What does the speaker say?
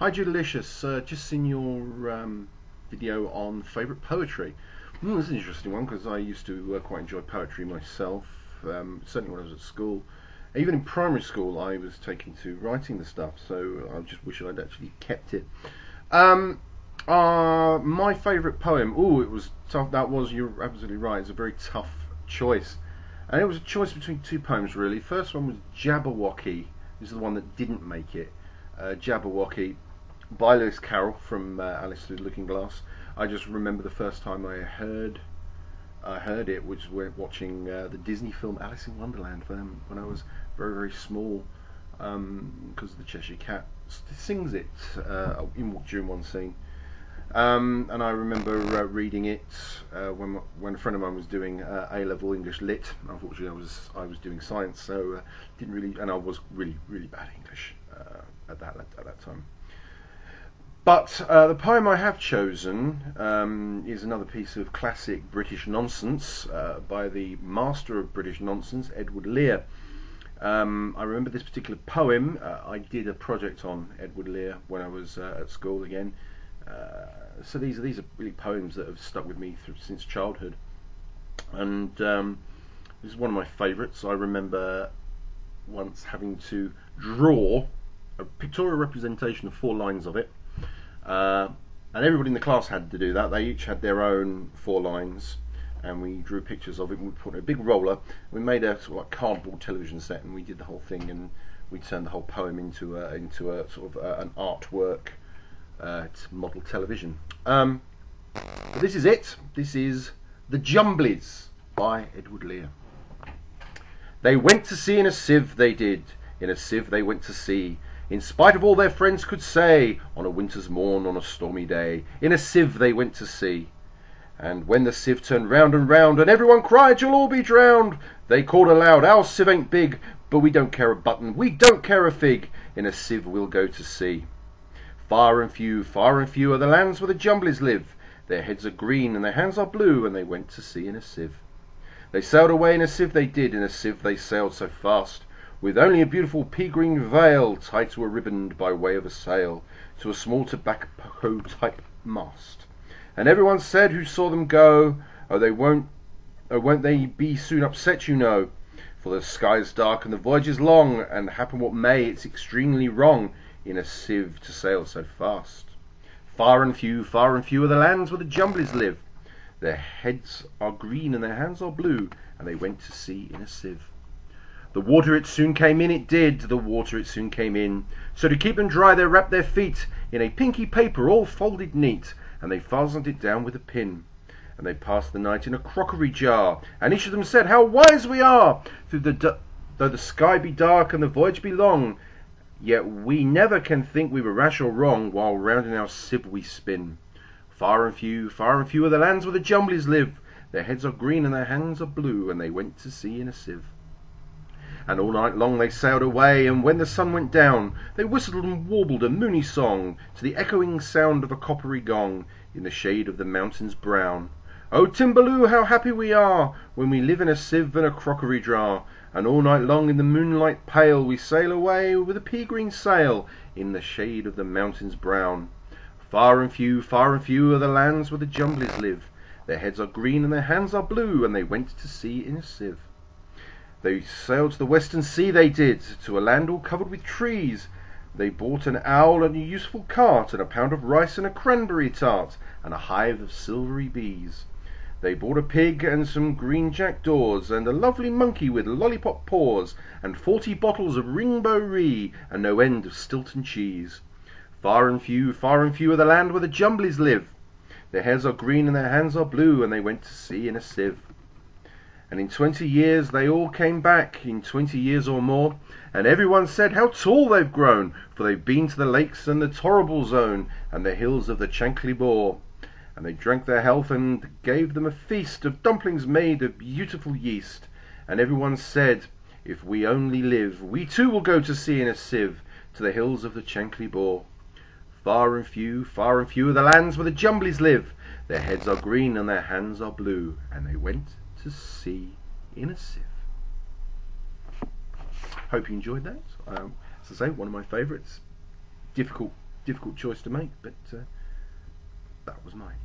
Hi Judalicious, just seen your video on favourite poetry. This is an interesting one because I used to quite enjoy poetry myself, certainly when I was at school. Even in primary school I was taken to writing the stuff, so I just wish I'd actually kept it. My favourite poem, it was tough, you're absolutely right, it's a very tough choice. And it was a choice between two poems really. First one was Jabberwocky, this is the one that didn't make it. Jabberwocky by Lewis Carroll from Alice Through the Looking Glass. I just remember the first time I heard it, which was watching the Disney film Alice in Wonderland when I was very, very small, because the Cheshire Cat sings it during one scene. And I remember reading it when a friend of mine was doing A-level English Lit. Unfortunately, I was doing science, so didn't really, and I was really, really bad English at that time. But the poem I have chosen is another piece of classic British nonsense by the master of British nonsense, Edward Lear. I remember this particular poem. I did a project on Edward Lear when I was at school again. So these are really poems that have stuck with me since childhood. And this is one of my favourites. I remember once having to draw a pictorial representation of 4 lines of it. And everybody in the class had to do that. They each had their own 4 lines, and we drew pictures of it. And we put in a big roller. We made a sort of like cardboard television set, and we did the whole thing, and we turned the whole poem into a sort of an artwork. It's model television. But this is it. This is The Jumblies by Edward Lear. They went to sea in a sieve, they did. In a sieve they went to sea. In spite of all their friends could say, on a winter's morn, on a stormy day, in a sieve they went to sea. And when the sieve turned round and round, and everyone cried, you'll all be drowned, they called aloud, our sieve ain't big, but we don't care a button, we don't care a fig, in a sieve we'll go to sea. Far and few are the lands where the Jumblies live, their heads are green and their hands are blue, and they went to sea in a sieve. They sailed away in a sieve they did, in a sieve they sailed so fast, with only a beautiful pea-green veil tied to a riband by way of a sail, to a small tobacco-type mast. And everyone said who saw them go, won't they be soon upset, you know, for the sky's dark and the voyage is long, and happen what may, it's extremely wrong in a sieve to sail so fast. Far and few are the lands where the Jumblies live, their heads are green and their hands are blue, and they went to sea in a sieve. The water it soon came in, it did, the water it soon came in. So to keep them dry they wrapped their feet in a pinky paper all folded neat, and they fastened it down with a pin. And they passed the night in a crockery jar, and each of them said, how wise we are! Though the sky be dark and the voyage be long, yet we never can think we were rash or wrong, while round in our sieve we spin. Far and few are the lands where the Jumblies live, their heads are green and their hands are blue, and they went to sea in a sieve. And all night long they sailed away, and when the sun went down, they whistled and warbled a moony song, to the echoing sound of a coppery gong, in the shade of the mountains brown. Oh Timballoo, how happy we are, when we live in a sieve and a crockery jar, and all night long in the moonlight pale we sail away with a pea-green sail, in the shade of the mountains brown. Far and few are the lands where the Jumblies live, their heads are green and their hands are blue, and they went to sea in a sieve. They sailed to the western sea, they did, to a land all covered with trees. They bought an owl and a useful cart, and a pound of rice and a cranberry tart, and a hive of silvery bees. They bought a pig and some green jackdaws, and a lovely monkey with lollipop paws, and 40 bottles of Ringbo Ree, and no end of Stilton cheese. Far and few are the land where the Jumblies live. Their hairs are green and their hands are blue, and they went to sea in a sieve. And in 20 years they all came back, in 20 years or more, and everyone said how tall they've grown, for they've been to the lakes and the Torrible Zone, and the hills of the Chankly Bore. And they drank their health and gave them a feast of dumplings made of beautiful yeast. And everyone said, if we only live, we too will go to sea in a sieve, to the hills of the Chankly Bore. Far and few are the lands where the Jumblies live, their heads are green and their hands are blue, and they went to sea in a sieve. Hope you enjoyed that. As I say, one of my favourites. Difficult difficult choice to make, but that was mine.